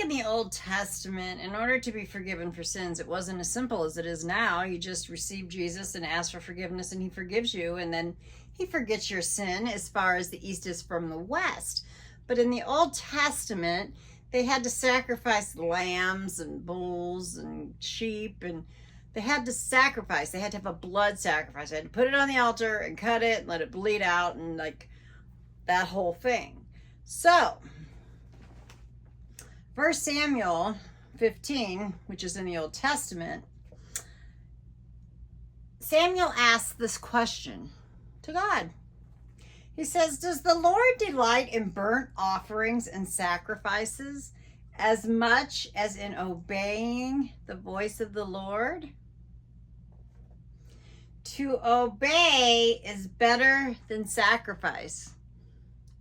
in the Old Testament, in order to be forgiven for sins, it wasn't as simple as it is now. You just receive Jesus and ask for forgiveness, and he forgives you, and then he forgets your sin as far as the east is from the west. But in the Old Testament, they had to sacrifice lambs and bulls and sheep, and they had to sacrifice. They had to have a blood sacrifice. They had to put it on the altar and cut it and let it bleed out and like that whole thing. So 1 Samuel 15, which is in the Old Testament, Samuel asks this question to God. He says, does the Lord delight in burnt offerings and sacrifices as much as in obeying the voice of the Lord? To obey is better than sacrifice.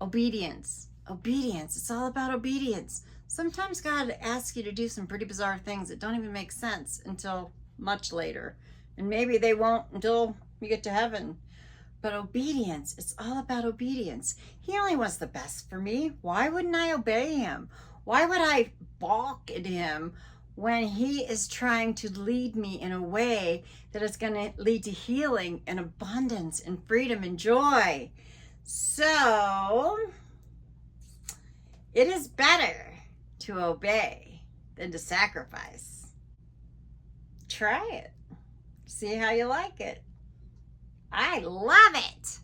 Obedience. Obedience. It's all about obedience. Sometimes God asks you to do some pretty bizarre things that don't even make sense until much later. And maybe they won't until you get to heaven. But obedience, it's all about obedience. He only wants the best for me. Why wouldn't I obey him? Why would I balk at him when he is trying to lead me in a way that is going to lead to healing and abundance and freedom and joy? So it is better to obey than to sacrifice. Try it. See how you like it. I love it.